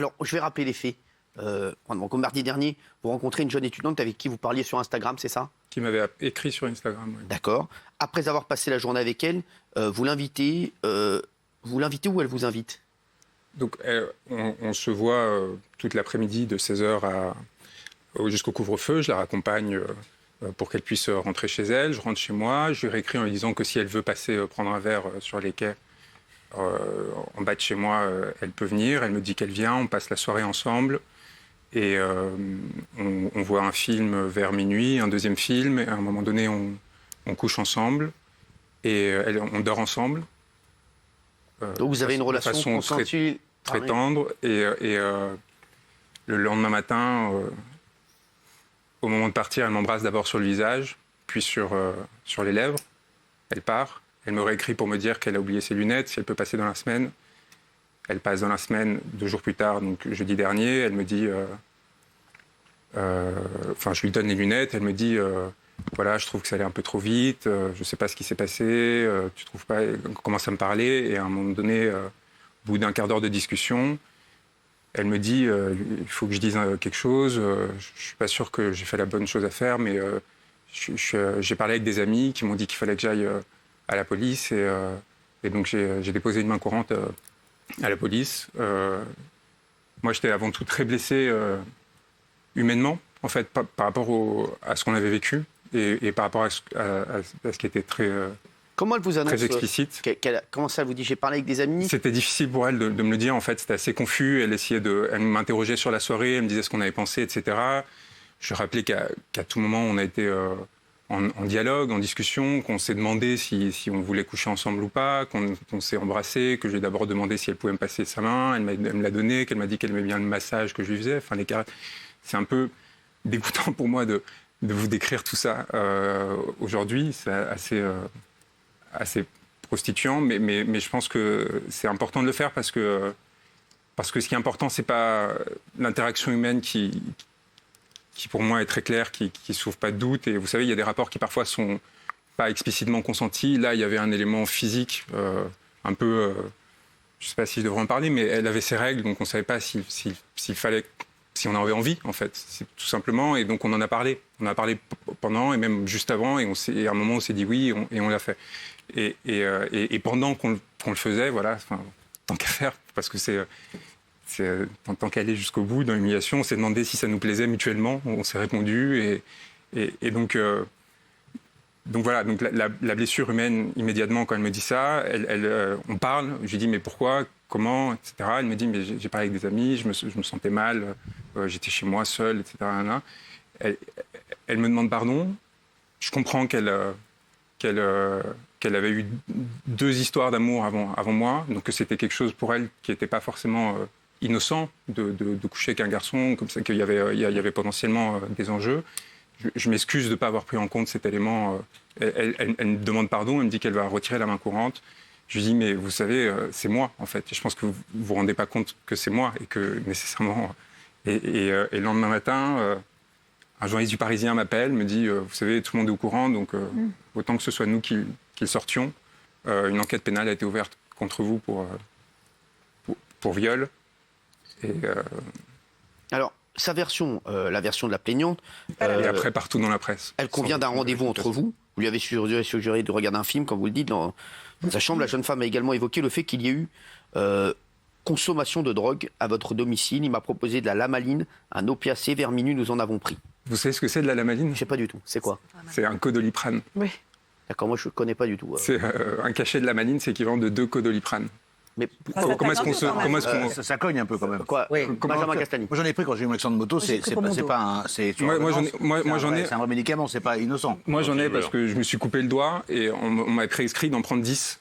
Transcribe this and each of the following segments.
Alors, je vais rappeler les faits. Comme mardi dernier, vous rencontrez une jeune étudiante avec qui vous parliez sur Instagram, c'est ça? Qui m'avait écrit sur Instagram. Oui. D'accord. Après avoir passé la journée avec elle, vous l'invitez ou elle vous invite? Donc, on se voit toute l'après-midi de 16h jusqu'au couvre-feu. Je la raccompagne pour qu'elle puisse rentrer chez elle. Je rentre chez moi. Je lui réécris en lui disant que si elle veut passer prendre un verre sur les quais en bas de chez moi, elle peut venir. Elle me dit qu'elle vient. On passe la soirée ensemble. Et on voit un film vers minuit, un deuxième film. Et à un moment donné, on couche ensemble. Et on dort ensemble. Donc vous avez une relation consensuelle très tendre. Et le lendemain matin, au moment de partir, elle m'embrasse d'abord sur le visage, puis sur les lèvres. Elle part. Elle me réécrit pour me dire qu'elle a oublié ses lunettes, si elle peut passer dans la semaine. Elle passe dans la semaine, 2 jours plus tard, donc jeudi dernier. Elle me dit... je lui donne les lunettes. Elle me dit... voilà, je trouve que ça allait un peu trop vite, je ne sais pas ce qui s'est passé, tu trouves pas... On commence à me parler, et à un moment donné, au bout d'un quart d'heure de discussion, elle me dit il faut que je dise quelque chose, je ne suis pas sûr que j'ai fait la bonne chose à faire, mais j'ai parlé avec des amis qui m'ont dit qu'il fallait que j'aille à la police, et donc j'ai déposé une main courante à la police. Moi, j'étais avant tout très blessé humainement, en fait, par rapport à ce qu'on avait vécu. Et par rapport à ce qui était très, comment elle vous annonce, très explicite. Comment ça, elle vous dit j'ai parlé avec des amis? C'était difficile pour elle de me le dire, en fait. C'était assez confus. Elle m'interrogeait sur la soirée, elle me disait ce qu'on avait pensé, etc. Je rappelais qu'à tout moment, on a été en dialogue, en discussion, qu'on s'est demandé si on voulait coucher ensemble ou pas, qu'on s'est embrassé, que j'ai d'abord demandé si elle pouvait me passer sa main. Elle me l'a donné, qu'elle m'a dit qu'elle aimait bien le massage que je lui faisais. Enfin, c'est un peu dégoûtant pour moi de vous décrire tout ça aujourd'hui. C'est assez prostituant, mais je pense que c'est important de le faire parce que ce qui est important, c'est pas l'interaction humaine qui pour moi est très claire, qui souffre pas de doute. Et vous savez, il y a des rapports qui parfois sont pas explicitement consentis. Là, il y avait un élément physique un peu... je sais pas si je devrais en parler, mais elle avait ses règles, donc on savait pas s'il fallait... si on en avait envie, en fait, c'est tout simplement. Et donc, on en a parlé. On en a parlé pendant et même juste avant. Et à un moment, on s'est dit oui et on l'a fait. Et pendant qu'on le faisait, voilà, tant qu'à faire, parce que tant qu'à aller jusqu'au bout dans l'humiliation, on s'est demandé si ça nous plaisait mutuellement. On s'est répondu. Et donc voilà, donc la blessure humaine, immédiatement, quand elle me dit ça, on parle. Je lui dis mais pourquoi, comment, etc. Elle me dit mais j'ai parlé avec des amis, je me sentais mal, j'étais chez moi seule, etc. Elle me demande pardon. Je comprends qu'elle avait eu 2 histoires d'amour avant moi, donc que c'était quelque chose pour elle qui n'était pas forcément innocent de coucher avec un garçon, comme ça, qu'il y avait potentiellement des enjeux. Je m'excuse de ne pas avoir pris en compte cet élément. Elle me demande pardon, elle me dit qu'elle va retirer la main courante. Je lui dis, mais vous savez, c'est moi, en fait. Et je pense que vous ne vous rendez pas compte que c'est moi et que nécessairement... Et le lendemain matin, un journaliste du Parisien m'appelle, me dit, vous savez, tout le monde est au courant, donc autant que ce soit nous qui le sortions. Une enquête pénale a été ouverte contre vous pour viol. Alors, sa version, la version de la plaignante... et après, partout dans la presse. Elle convient d'un rendez-vous entre vous. Vous lui avez suggéré de regarder un film, comme vous le dites, dans sa chambre. La jeune femme a également évoqué le fait qu'il y ait eu consommation de drogue à votre domicile. Il m'a proposé de la lamaline, un opiacé. Vers minuit, nous en avons pris. Vous savez ce que c'est de la lamaline? Je sais pas du tout. C'est quoi? C'est un Codoliprane. Oui. D'accord, moi je connais pas du tout. C'est un cachet de lamaline, c'est équivalent de 2 Codoliprane. Mais comment est-ce qu'on ça cogne un peu quand même. Quoi? Oui. Benjamin Castagni. Moi j'en ai pris quand j'ai eu mon accident de moto. C'est pas un. C'est un vrai médicament, c'est pas innocent. Moi j'en ai parce que je me suis coupé le doigt et on m'a prescrit d'en prendre 10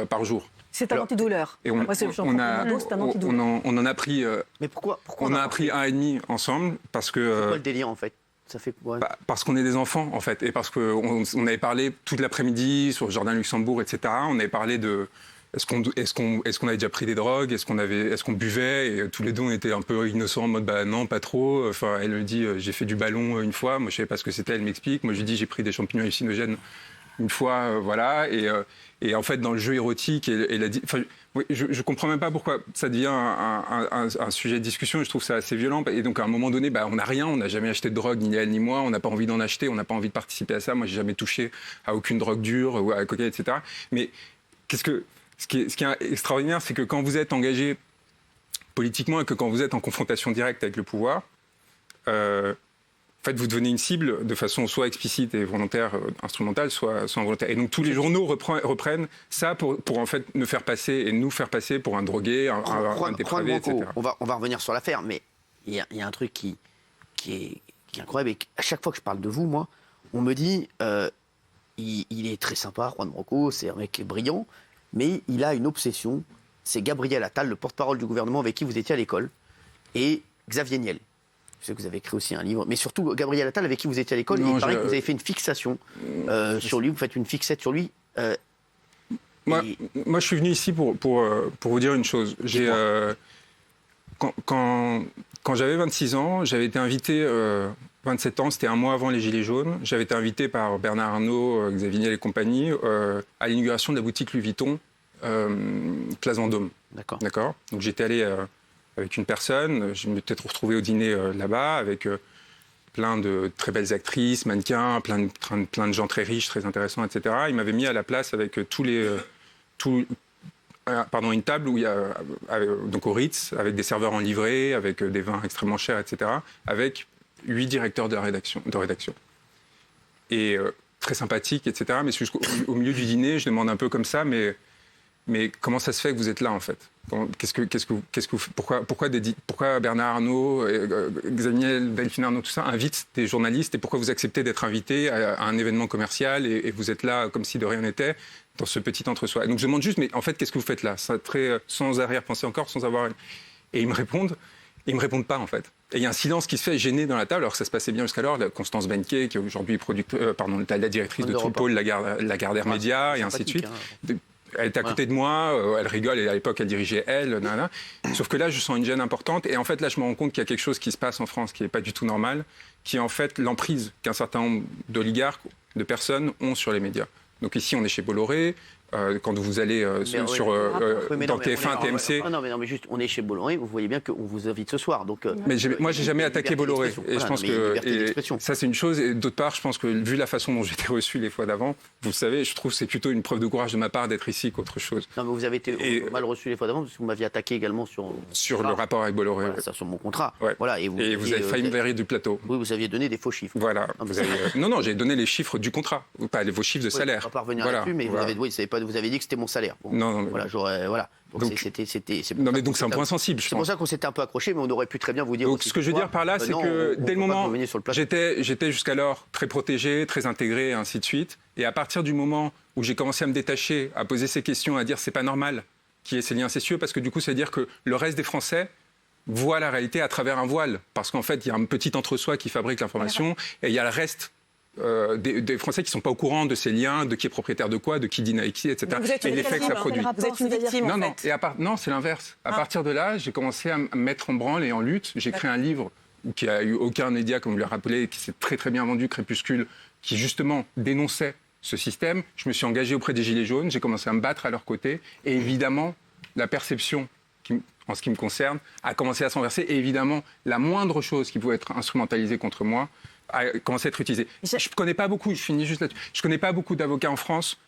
par jour. C'est un antidouleur. Et on en a pris. Mais pourquoi on a appris 1,5 ensemble parce que. C'est quoi le délire en fait? Ça fait quoi? Parce qu'on est des enfants en fait et parce qu'on avait parlé toute l'après-midi sur le jardin Luxembourg, etc. On avait parlé de. Est-ce qu'on avait déjà pris des drogues? Est-ce qu'on buvait? Et tous les deux, on était un peu innocents, en mode, bah non, pas trop. Enfin, elle me dit, j'ai fait du ballon une fois. Moi, je savais pas ce que c'était. Elle m'explique. Moi, je lui dis, j'ai pris des champignons hallucinogènes une fois, voilà. Et en fait, dans le jeu érotique, je comprends même pas pourquoi ça devient un sujet de discussion. Je trouve ça assez violent. Et donc, à un moment donné, on n'a rien. On n'a jamais acheté de drogue, ni elle ni moi. On n'a pas envie d'en acheter. On n'a pas envie de participer à ça. Moi, j'ai jamais touché à aucune drogue dure ou à la cocaïne, etc. Mais ce qui est extraordinaire, c'est que quand vous êtes engagé politiquement et que quand vous êtes en confrontation directe avec le pouvoir, en fait, vous devenez une cible de façon soit explicite et volontaire, instrumentale, soit involontaire. Et donc tous les journaux reprennent ça pour en fait nous faire passer pour un drogué, un dépravé, etc. On va revenir sur l'affaire, mais il y a un truc qui est incroyable. Et à chaque fois que je parle de vous, moi, on me dit il est très sympa, Juan Branco, c'est un mec brillant, mais il a une obsession. C'est Gabriel Attal, le porte-parole du gouvernement avec qui vous étiez à l'école, et Xavier Niel. Je sais que vous avez écrit aussi un livre, mais surtout Gabriel Attal avec qui vous étiez à l'école. Il paraît que vous avez fait une fixation sur lui, vous faites une fixette sur lui. Moi, je suis venu ici pour vous dire une chose. Quand j'avais 26 ans, j'avais été invité, 27 ans, c'était un mois avant les Gilets jaunes, j'avais été invité par Bernard Arnault, Xavier Niel et compagnie, à l'inauguration de la boutique Louis Vuitton, Place Vendôme. D'accord. Donc j'étais allé avec une personne, je me suis peut-être retrouvé au dîner là-bas, avec plein de très belles actrices, mannequins, plein de gens très riches, très intéressants, etc. Il m'avait mis à la place avec une table où il y a, donc au Ritz, avec des serveurs en livrée, avec des vins extrêmement chers, etc., avec 8 directeurs de rédaction. Et très sympathique, etc. Mais au milieu du dîner, je demande un peu comme ça, mais comment ça se fait que vous êtes là, en fait ? Pourquoi Bernard Arnault, Xavier Delphine Arnault, tout ça, invitent des journalistes et pourquoi vous acceptez d'être invité à un événement commercial et vous êtes là comme si de rien n'était dans ce petit entre-soi. Et donc je demande juste, mais en fait, qu'est-ce que vous faites là ? Sans arrière-pensée encore, sans avoir... Et ils me répondent pas, en fait. Et il y a un silence qui se fait gêné dans la table, alors que ça se passait bien jusqu'alors. Constance Benquet, qui est aujourd'hui la directrice de tout le pôle Lagardère Média, et ainsi de suite. Elle était à côté de moi, elle rigole, et à l'époque, elle dirigeait elle, Sauf que là, je sens une gêne importante. Et en fait, là, je me rends compte qu'il y a quelque chose qui se passe en France qui n'est pas du tout normal, qui est en fait l'emprise qu'un certain nombre d'oligarques, de personnes, ont sur les médias. Donc ici, on est chez Bolloré. Quand vous allez dans TF1, TMC... Non, mais juste, on est chez Bolloré, vous voyez bien qu'on vous invite ce soir. Donc, mais moi, j'ai jamais attaqué Bolloré. Et je pense que ça, c'est une chose. Et d'autre part, je pense que vu la façon dont j'étais reçu les fois d'avant, vous le savez, je trouve que c'est plutôt une preuve de courage de ma part d'être ici qu'autre chose. Non, mais vous avez été mal reçu les fois d'avant, parce que vous m'aviez attaqué également sur le rapport avec Bolloré. Voilà, ça, sur mon contrat. Ouais. Voilà, et vous avez failli me verrer du plateau. Oui, vous aviez donné des faux chiffres. Voilà. Non, j'ai donné les chiffres du contrat, pas vos chiffres de salaire. On va pas revenir là-dessus, mais vous avez dit que c'était mon salaire. Bon, non. Voilà. Donc c'est un point sensible. C'est pour ça qu'on s'était un peu accroché, mais on aurait pu très bien vous dire. Donc ce que je veux dire par là, c'est que dès le moment, j'étais jusqu'alors très protégé, très intégré, et ainsi de suite. Et à partir du moment où j'ai commencé à me détacher, à poser ces questions, à dire c'est pas normal qu'il y ait ces liens incestueux, parce que du coup, ça veut dire que le reste des Français voit la réalité à travers un voile, parce qu'en fait, il y a un petit entre-soi qui fabrique l'information, et il y a le reste. Des Français qui ne sont pas au courant de ces liens, de qui est propriétaire de quoi, de qui dîne avec qui, etc. Et l'effet que ça produit. Vous êtes une victime, en fait. Non, c'est l'inverse. À partir de là, j'ai commencé à me mettre en branle et en lutte. J'ai créé un livre qui n'a eu aucun média, comme vous l'avez rappelé, qui s'est très très bien vendu, Crépuscule, qui justement dénonçait ce système. Je me suis engagé auprès des Gilets jaunes, j'ai commencé à me battre à leur côté. Et évidemment, la perception, en ce qui me concerne, a commencé à s'inverser. Et évidemment, la moindre chose qui pouvait être instrumentalisée contre moi a commencé à être utilisé. Je connais pas beaucoup, je finis juste là-dessus, je connais pas beaucoup d'avocats en France,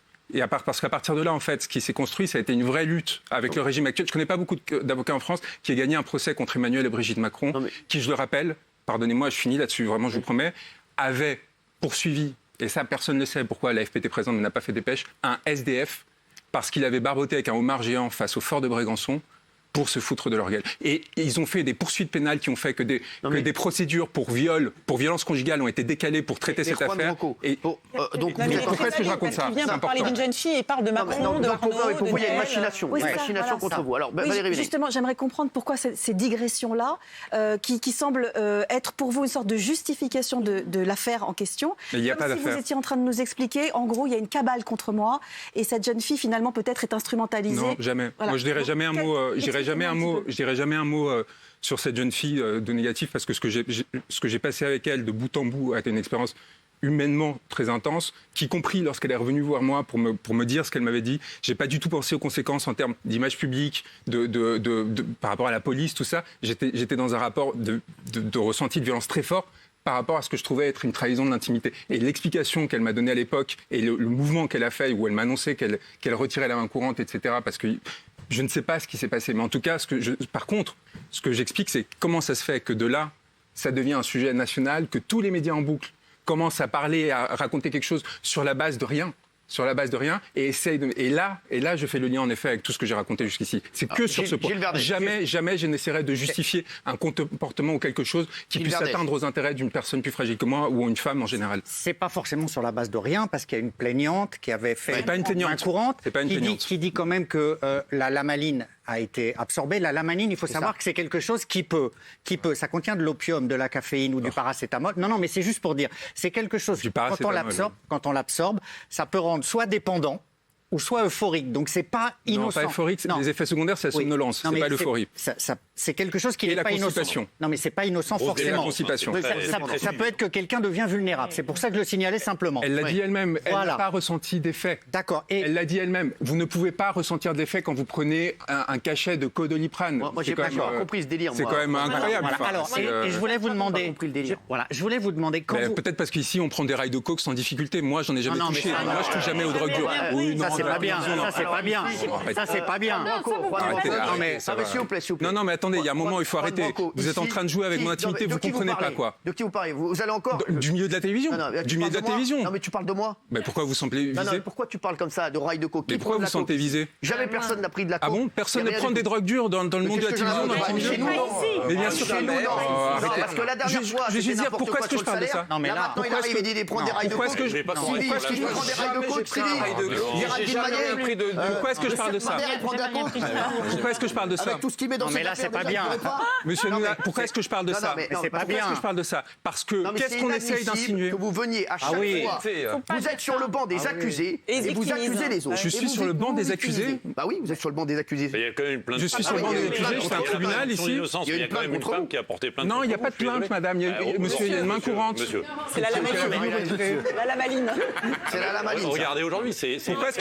parce qu'à partir de là, en fait, ce qui s'est construit, ça a été une vraie lutte avec le régime actuel. Je connais pas beaucoup d'avocats en France qui aient gagné un procès contre Emmanuel et Brigitte Macron, qui, je le rappelle, pardonnez-moi, je finis là-dessus, vraiment, je vous promets, avait poursuivi, et ça, personne ne le sait pourquoi l'AFP était présente, mais n'a pas fait dépêche, un SDF, parce qu'il avait barboté avec un homard géant face au fort de Brégançon, pour se foutre de leur gueule. Et ils ont fait des poursuites pénales qui ont fait que des procédures pour viol, pour violence conjugale ont été décalées pour traiter cette affaire. Pourquoi est-ce que je raconte ça ? Il vient parler d'une jeune fille et parle de Macron, de Arnaud, de il y a une machination, contre vous. Alors, justement, j'aimerais comprendre pourquoi ces digressions-là, qui semblent être pour vous une sorte de justification de l'affaire en question. Mais il n'y a pas si d'affaire. Vous étiez en train de nous expliquer, en gros, il y a une cabale contre moi et cette jeune fille, finalement, peut-être est instrumentalisée. Non, jamais. Voilà. Moi, je dirais jamais un mot... Je dirais jamais un mot sur cette jeune fille de négatif, parce que ce que j'ai passé avec elle de bout en bout a été une expérience humainement très intense, qu'y compris lorsqu'elle est revenue voir moi pour me dire ce qu'elle m'avait dit. J'ai pas du tout pensé aux conséquences en termes d'image publique, par rapport à la police, tout ça. J'étais dans un rapport de ressenti de violence très fort par rapport à ce que je trouvais être une trahison de l'intimité. Et l'explication qu'elle m'a donnée à l'époque et le mouvement qu'elle a fait, où elle m'a annoncé qu'elle retirait la main courante, etc., parce que je ne sais pas ce qui s'est passé. Mais en tout cas, par contre, ce que j'explique, c'est comment ça se fait que de là, ça devient un sujet national, que tous les médias en boucle commencent à parler, à raconter quelque chose sur la base de rien. Et là, je fais le lien en effet avec tout ce que j'ai raconté jusqu'ici. C'est que sur ce point. Jamais je n'essaierai de justifier un comportement ou quelque chose qui puisse atteindre aux intérêts d'une personne plus fragile que moi ou une femme en général. C'est pas forcément sur la base de rien, parce qu'il y a une plaignante qui avait fait main courante, qui dit quand même que la lamaline a été absorbée. La lamaline, il faut savoir que c'est quelque chose qui peut, ça contient de l'opium, de la caféine ou du paracétamol. Non, mais c'est juste pour dire, c'est quelque chose, quand on l'absorbe, ça peut rendre soit dépendant, ou soit euphorique. Donc c'est pas innocent. Non, pas euphorique, les effets secondaires, c'est la somnolence, c'est pas l'euphorie. C'est quelque chose qui n'est pas innocent. Non, mais c'est pas innocent forcément. La constipation. Ça peut être que quelqu'un devient vulnérable. C'est pour ça que je le signalais simplement. Elle l'a dit elle-même, elle n'a pas ressenti d'effet. D'accord. Elle l'a dit elle-même. Vous ne pouvez pas ressentir d'effet quand vous prenez un cachet de Codoliprane. Moi, j'ai pas compris ce délire. C'est quand même incroyable. Alors, et je voulais vous demander. Je voulais vous demander quand peut-être parce qu'ici on prend des rails de coke sans difficulté. Moi, j'en ai jamais touché. Moi, je touche jamais aux drogues dures. C'est pas bien. Ça, c'est pas bien. Ça, c'est pas bien. Non, mais attendez, il y a un moment, il faut arrêter. Vous êtes en train de jouer avec mon intimité, vous comprenez pas quoi. De qui vous parlez? Vous allez encore du milieu de la télévision. Du milieu de la télévision. Non, mais tu parles de moi. Mais pourquoi vous semblez visé? Non, pourquoi tu parles comme ça de rails de coke? Mais pourquoi vous sentez visé? Jamais personne n'a pris de la coke. Ah bon? Personne ne prend des drogues dures dans le monde de la télévision? Mais bien sûr, parce que la dernière fois, je vais juste dire pourquoi est-ce que je parle de ça? Non, mais là, maintenant il arrive et dit prendre des rails de coke. Pourquoi est-ce que je prends des rails de coke? Pourquoi est-ce que je parle de ça? Pourquoi est-ce que je parle de ça? Avec tout ce qu'il met dans mais là, c'est pas bien. Monsieur Nouna, pourquoi est-ce que je parle de ça? C'est pas bien. Pourquoi est-ce que je parle de ça? Parce que qu'est-ce qu'on essaye d'insinuer? Que vous veniez à chaque fois. Vous êtes sur le banc des accusés et vous accusez les autres. Je suis sur le banc des accusés. Bah oui, vous êtes sur le banc des accusés. Il y a quand même une plainte. Je suis sur le banc des accusés, je fais un tribunal ici. Il y a quand même une femme qui a porté plainte. Non, il n'y a pas de plainte, madame. Monsieur, il y a une main courante. C'est la lamaline. C'est la lamaline. Regardez aujourd'hui, Pourquoi est-ce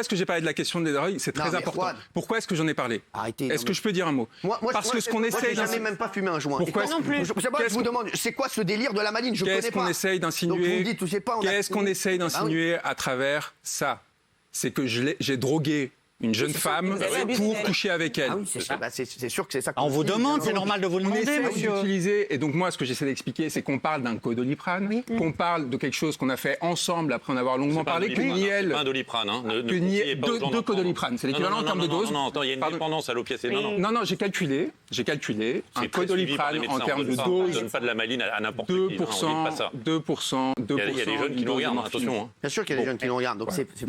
que j'ai parlé de la question des drogues? C'est très important. Pourquoi est-ce que j'en ai parlé? Arrêtez. Est-ce que je peux dire un mot? Parce que ce qu'on essaye d'insinuer. J'ai même pas fumé un joint. Pourquoi je vous demande, c'est quoi ce délire de la maline? Je connais pas. Qu'est-ce qu'on essaye d'insinuer? Qu'est-ce qu'on essaye d'insinuer à travers ça? C'est que j'ai drogué une jeune femme pour coucher avec elle. Ah oui, c'est sûr que c'est ça. On vous demande, c'est normal de vous le demander, monsieur. Et donc moi, ce que j'essaie d'expliquer, c'est qu'on parle d'un Codoliprane, qu'on parle de quelque chose qu'on a fait ensemble après en avoir longuement parlé, que ni elle... Pas un Doliprane, hein. Deux Codoliprane, c'est l'équivalent en termes de dose. Non, il y a une dépendance à l'opiacé. Non, j'ai calculé un Codoliprane en termes de dose. On ne donne pas de la maline à n'importe qui. 2%. Il y a des jeunes qui nous regardent, attention. Bien sûr qu'il y a des jeunes qui nous regardent, donc c'est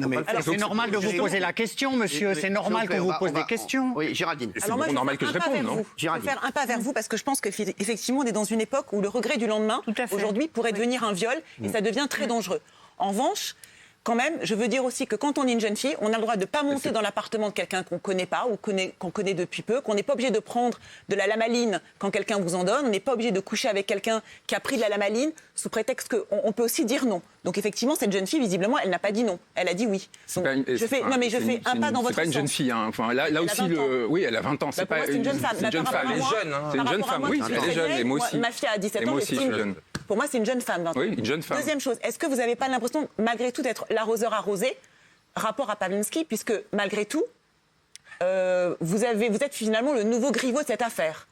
normal de vous poser la question, monsieur. C'est normal qu'on vous pose des questions. Oui, Géraldine. C'est normal que je réponde, non? Je vais faire un pas vers vous parce que je pense qu'effectivement, on est dans une époque où le regret du lendemain, aujourd'hui, pourrait devenir un viol et ça devient très dangereux. En revanche, quand même, je veux dire aussi que quand on est une jeune fille, on a le droit de ne pas monter dans l'appartement de quelqu'un qu'on ne connaît pas ou qu'on connaît depuis peu, qu'on n'est pas obligé de prendre de la lamaline quand quelqu'un vous en donne, on n'est pas obligé de coucher avec quelqu'un qui a pris de la lamaline sous prétexte qu'on peut aussi dire non. Donc effectivement, cette jeune fille, visiblement, elle n'a pas dit non, elle a dit oui. Donc, je fais un pas dans votre sens. C'est pas une jeune fille, hein. Enfin, là aussi, oui, elle a 20 ans. C'est pas une jeune femme. C'est une jeune femme. Elle est jeune, c'est une jeune femme. Oui, elle est jeune, et moi aussi. Ma fille a 17 ans. Et moi aussi, je suis jeune. Pour moi, c'est une jeune femme. Oui, une jeune femme. Deuxième chose, est-ce que vous n'avez pas l'impression, malgré tout, d'être l'arroseur arrosé, rapport à Pawlinski, puisque malgré tout, vous êtes finalement le nouveau Griveaux de cette affaire.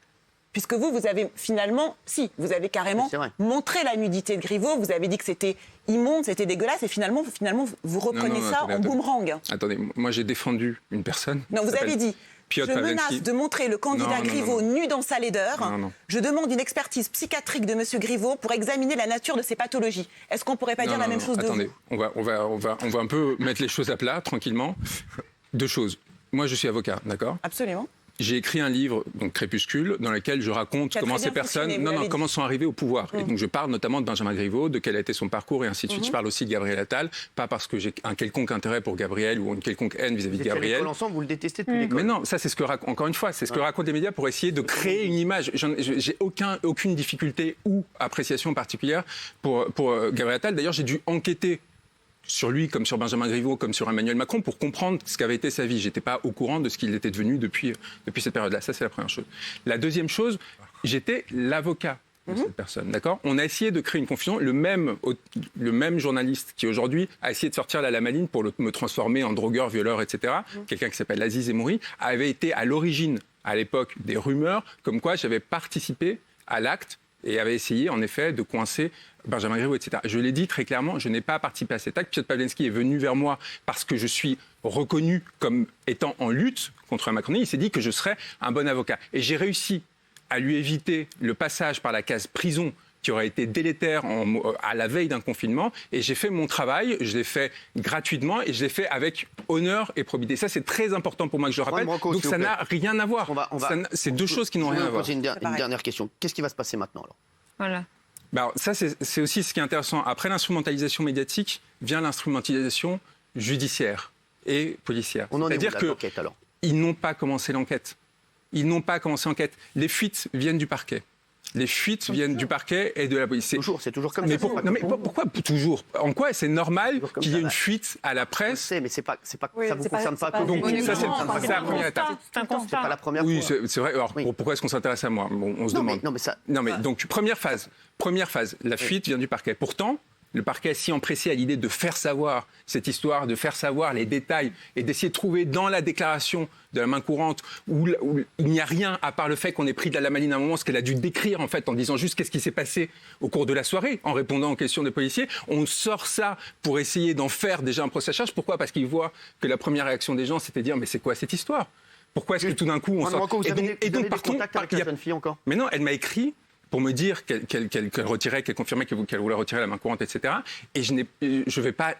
Puisque vous avez finalement, vous avez carrément montré la nudité de Griveaux, vous avez dit que c'était immonde, c'était dégueulasse, et finalement vous reprenez en boomerang. Attendez, moi j'ai défendu une personne. Non, vous avez dit... Je menace de montrer le candidat Griveaux nu dans sa laideur. Je demande une expertise psychiatrique de M. Griveaux pour examiner la nature de ses pathologies. Est-ce qu'on ne pourrait pas dire la même chose de vous? Attendez, on va un peu mettre les choses à plat, tranquillement. Deux choses. Moi, je suis avocat, d'accord? Absolument. j'ai écrit un livre, donc Crépuscule, dans lequel je raconte comment ces personnes, comment sont arrivées au pouvoir. Et donc je parle notamment de Benjamin Griveaux, de quel a été son parcours et ainsi de suite. Je parle aussi de Gabriel Attal, pas parce que j'ai un quelconque intérêt pour Gabriel ou une quelconque haine vis-à-vis de Gabriel. Ensemble, vous le détestez depuis l'école. Mais non, ça c'est ce que encore une fois, c'est ce que racontent les médias pour essayer de créer une image. J'ai aucune difficulté ou appréciation particulière pour Gabriel Attal. D'ailleurs, j'ai dû enquêter sur lui, comme sur Benjamin Griveaux, comme sur Emmanuel Macron, pour comprendre ce qu'avait été sa vie. Je n'étais pas au courant de ce qu'il était devenu depuis cette période-là. Ça, c'est la première chose. La deuxième chose, j'étais l'avocat de cette personne, d'accord ? On a essayé de créer une confusion. Le même journaliste qui, aujourd'hui, a essayé de sortir la lamaline pour me transformer en drogueur, violeur, etc., quelqu'un qui s'appelle Aziz Emouri, avait été à l'origine, à l'époque, des rumeurs comme quoi j'avais participé à l'acte et avait essayé, en effet, de coincer Benjamin Griveaux, etc. Je l'ai dit très clairement, je n'ai pas participé à cet acte. Piotr Pawlenski est venu vers moi parce que je suis reconnu comme étant en lutte contre la Macronie. Il s'est dit que je serais un bon avocat. Et j'ai réussi à lui éviter le passage par la case prison qui aurait été délétère à la veille d'un confinement. Et j'ai fait mon travail, je l'ai fait gratuitement et je l'ai fait avec honneur et probité. Ça, c'est très important pour moi que je le rappelle. Donc ça n'a rien à voir. C'est deux choses qui n'ont rien à voir. Une dernière question. Qu'est-ce qui va se passer maintenant alors ? Voilà. Alors, ça, c'est aussi ce qui est intéressant. Après l'instrumentalisation médiatique, vient l'instrumentalisation judiciaire et policière. C'est-à-dire qu'ils n'ont pas commencé l'enquête. Ils n'ont pas commencé l'enquête. Les fuites viennent du parquet. Les fuites viennent du parquet et de la police. C'est toujours comme ça. Mais pourquoi toujours ? En quoi c'est normal qu'il y ait une fuite à la presse ? Je sais, mais ça vous concerne pas. Donc ça, c'est la première étape. C'est pas la première fois. Oui, c'est vrai. Alors pourquoi est-ce qu'on s'intéresse à moi ? On se demande. Donc première phase. La fuite vient du parquet. Pourtant, le parquet est si empressé à l'idée de faire savoir cette histoire, de faire savoir les détails et d'essayer de trouver dans la déclaration de la main courante où il n'y a rien à part le fait qu'on ait pris de la lamaline à un moment, ce qu'elle a dû décrire en fait en disant juste qu'est-ce qui s'est passé au cours de la soirée, en répondant aux questions des policiers. On sort ça pour essayer d'en faire déjà un procès à charge. Pourquoi ? Parce qu'ils voient que la première réaction des gens, c'était de dire mais c'est quoi cette histoire ? Pourquoi est-ce que tout d'un coup on sort ? Et donc par contre, avec la jeune fille encore ? Mais non, elle m'a écrit pour me dire qu'elle retirait, qu'elle confirmait qu'elle voulait retirer la main courante, etc. Et je ne vais pas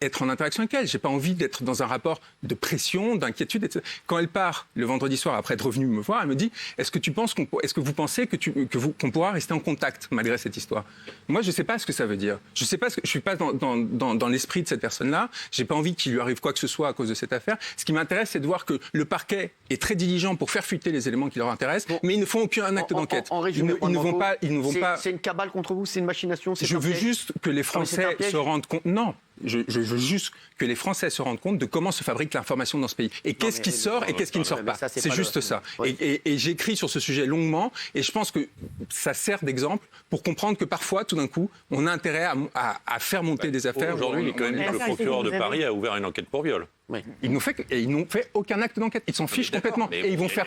être en interaction avec elle. Je n'ai pas envie d'être dans un rapport de pression, d'inquiétude, etc. Quand elle part le vendredi soir, après être revenue me voir, elle me dit « Est-ce que vous pensez qu'on pourra rester en contact malgré cette histoire ?» Moi, je ne sais pas ce que ça veut dire. Je ne suis pas dans l'esprit de cette personne-là. Je n'ai pas envie qu'il lui arrive quoi que ce soit à cause de cette affaire. Ce qui m'intéresse, c'est de voir que le parquet est très diligent pour faire fuiter les éléments qui leur intéressent, mais ils ne font aucun acte d'enquête. En résumé, ils ne vont pas. C'est une cabale contre vous, c'est une machination. Je veux juste que les Français se rendent compte. Non. Je veux juste que les Français se rendent compte de comment se fabrique l'information dans ce pays. Et qu'est-ce qui sort et qu'est-ce qui ne sort pas. C'est juste ça. Et j'écris sur ce sujet longuement et je pense que ça sert d'exemple pour comprendre que parfois, tout d'un coup, on a intérêt à faire monter des affaires. Aujourd'hui, le procureur de Paris a ouvert une enquête pour viol. Oui. Ils n'ont fait aucun acte d'enquête. Ils s'en fichent complètement. Et ils vont faire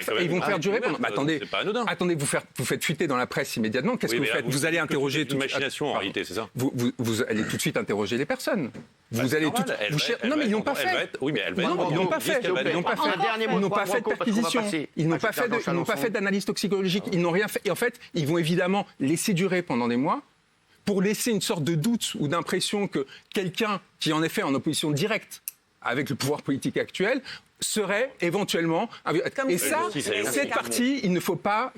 durer pendant. Attendez, vous faites fuiter dans la presse immédiatement. Qu'est-ce que vous faites ? Vous allez interroger. C'est une machination en réalité, c'est ça. Vous allez tout de suite interroger les personnes. Vous allez tout. Non, mais ils n'ont pas fait. Oui, mais elle va. Non, ils n'ont pas fait. Ils n'ont pas fait de perquisition. Ils n'ont pas fait d'analyse toxicologique. Ils n'ont rien fait. Et en fait, ils vont évidemment laisser durer pendant des mois pour laisser une sorte de doute ou d'impression que quelqu'un qui est en effet en opposition directe avec le pouvoir politique actuel serait éventuellement et ça, cette partie, il ne faut pas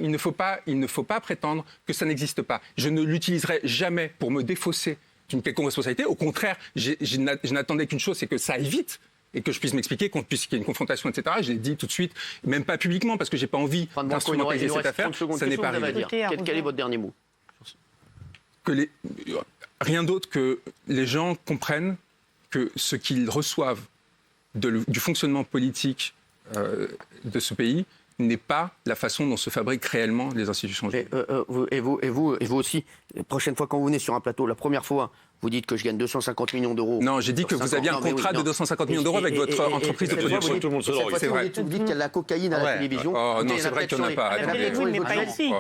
prétendre que ça n'existe pas. Je ne l'utiliserai jamais pour me défausser d'une quelconque responsabilité. Au contraire, je n'attendais qu'une chose, c'est que ça aille vite et que je puisse m'expliquer, qu'il y ait une confrontation, etc. Je l'ai dit tout de suite, même pas publiquement, parce que j'ai pas envie d'instrumentaliser cette affaire. Ça n'est pas arrivé. Quel est votre dernier mot ? Rien d'autre que les gens comprennent que ce qu'ils reçoivent du fonctionnement politique de ce pays n'est pas la façon dont se fabriquent réellement les institutions. Et vous aussi, la prochaine fois quand vous venez sur un plateau, la première fois, vous dites que je gagne 250 millions d'euros. Non, j'ai dit que vous aviez un contrat de 250 millions d'euros avec votre entreprise de production. Tout le monde se drogue. C'est vrai. Vous dites qu'il y a de la cocaïne à la télévision. Oh non, c'est vrai qu'il n'y en a pas.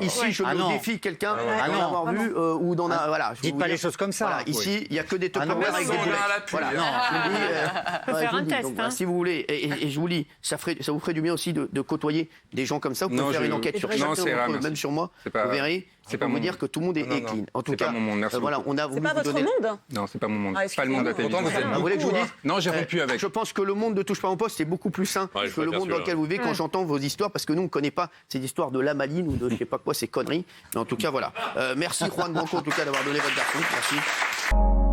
Ici, je défie quelqu'un d'en avoir vu ou d'en avoir. Voilà. Dites pas les choses comme ça. Ici, il n'y a que des Tupperware avec des boulettes. Voilà. On peut faire un test. Si vous voulez, et je vous dis, ça vous ferait du bien aussi de côtoyer des gens comme ça. Vous pouvez faire une enquête sur chacun, même sur moi. Vous verrez. C'est pas vous dire que tout le monde est clean. En tout cas, voilà, on a voulu vous donner... C'est pas votre monde. Non, c'est pas mon monde. C'est pas le monde de la télévision. Vous voulez que je vous dise? Non, j'ai rompu avec. Je pense que le monde de Touche pas mon poste, c'est beaucoup plus sain que le monde dans lequel vous vivez quand j'entends vos histoires, parce que nous, on ne connaît pas ces histoires de Lamaline ou de je sais pas quoi, ces conneries. Mais en tout cas, voilà. Merci Juan Branco, en tout cas, d'avoir donné votre version. Merci.